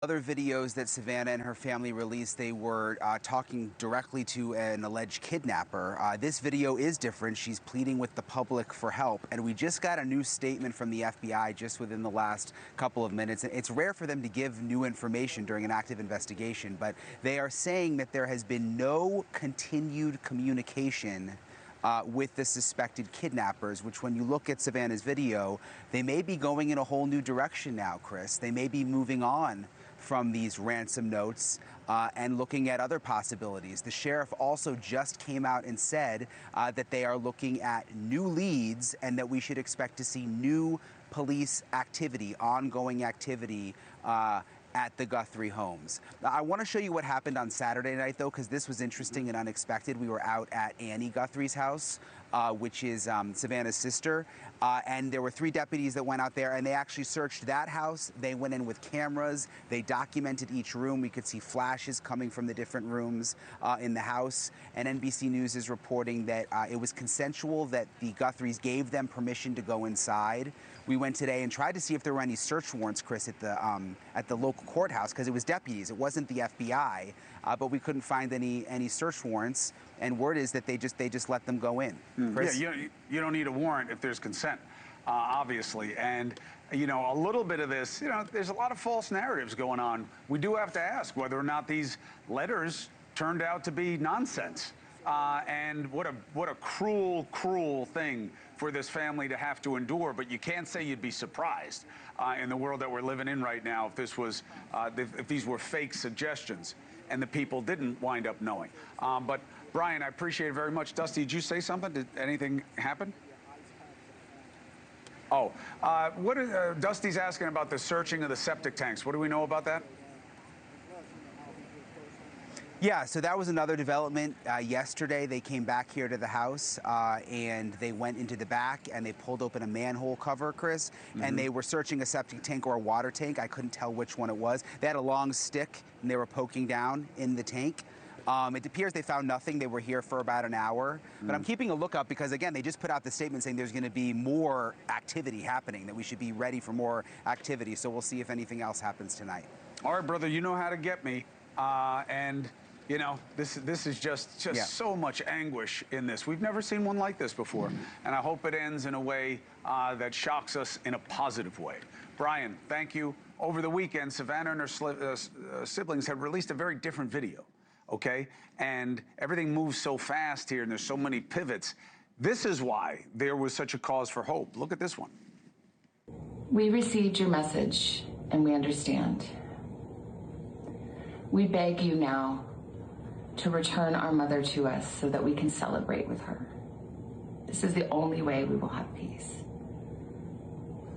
Other videos that Savannah and her family released, they were talking directly to an alleged kidnapper. This video is different. She's pleading with the public for help. And we just got a new statement from the FBI just within the last couple of minutes. It's rare for them to give new information during an active investigation, but they are saying that there has been no continued communication with the suspected kidnappers, which when you look at Savannah's video, they may be going in a whole new direction now, Chris. They may be moving on from these ransom notes and looking at other possibilities. The sheriff also just came out and said that they are looking at new leads and that we should expect to see new police activity, ongoing activity at the Guthrie homes. I want to show you what happened on Saturday night, though, because this was interesting and unexpected. We were out at Annie Guthrie's house, which is Savannah's sister, and there were 3 deputies that went out there, and they actually searched that house. They went in with cameras. They documented each room. We could see flashes coming from the different rooms in the house, and NBC News is reporting that it was consensual, that the Guthries gave them permission to go inside. We went today and tried to see if there were any search warrants, Chris, at the local courthouse, because it was deputies. It wasn't the FBI, but we couldn't find any search warrants. And word is that they just let them go in. Chris? Yeah, you don't need a warrant if there's consent, obviously. And you know, a little bit of this, there's a lot of false narratives going on. We do have to ask whether or not these letters turned out to be nonsense. And what a cruel, cruel thing for this family to have to endure. But you can't say you'd be surprised in the world that we're living in right now if this was, if these were fake suggestions and the people didn't wind up knowing. But Brian, I appreciate it very much. Dusty, did you say something? Did anything happen? Oh, Dusty's asking about the searching of the septic tanks. What do we know about that? Yeah, so that was another development. Yesterday, they came back here to the house and they went into the back and they pulled open a manhole cover, Chris, and they were searching a septic tank or a water tank. I couldn't tell which one it was. They had a long stick and they were poking down in the tank. It appears they found nothing. They were here for about an hour. But I'm keeping a lookout because, again, they just put out the statement saying there's going to be more activity happening, that we should be ready for more activity. So we'll see if anything else happens tonight. All right, brother, you know how to get me. You know, this is just so much anguish in this. We've never seen one like this before. And I hope it ends in a way that shocks us in a positive way. Brian, thank you. Over the weekend, Savannah and her siblings had released a very different video, okay? And everything moves so fast here and there's so many pivots. This is why there was such a cause for hope. Look at this one. We received your message and we understand. We beg you now to return our mother to us so that we can celebrate with her. This is the only way we will have peace.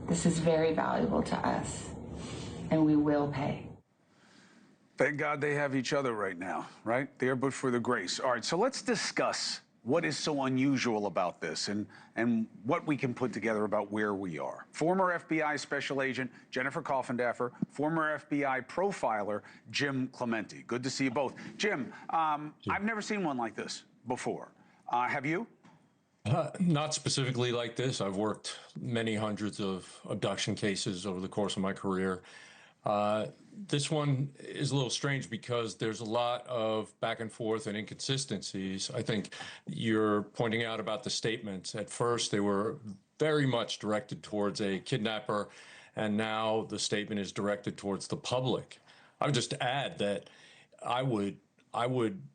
This is very valuable to us, and we will pay. Thank God they have each other right now, right? There but for the grace. All right, so let's discuss what is so unusual about this and what we can put together about where we are. Former FBI Special Agent Jennifer Coffindaffer, former FBI profiler Jim Clemente. Good to see you both. Jim, I've never seen one like this before. Have you? Not specifically like this. I've worked many hundreds of abduction cases over the course of my career. This one is a little strange because there's a lot of back and forth and inconsistencies. I think you're pointing out about the statements. At first, they were very much directed towards a kidnapper, and now the statement is directed towards the public. I would just add that I would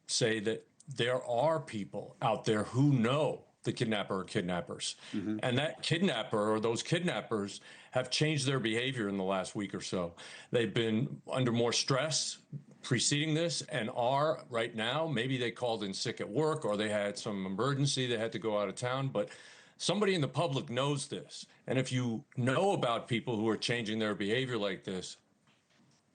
say that there are people out there who know the kidnapper or kidnappers. And that kidnapper or those kidnappers have changed their behavior in the last week or so. They've been under more stress preceding this and are right now. Maybe they called in sick at work or they had some emergency, they had to go out of town, but somebody in the public knows this. And if you know about people who are changing their behavior like this,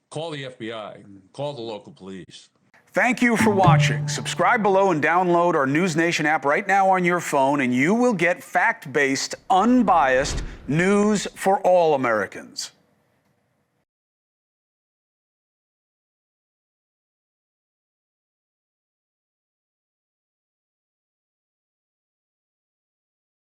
call the FBI, call the local police. Thank you for watching. Subscribe below and download our NewsNation app right now on your phone, and you will get fact-based, unbiased news for all Americans.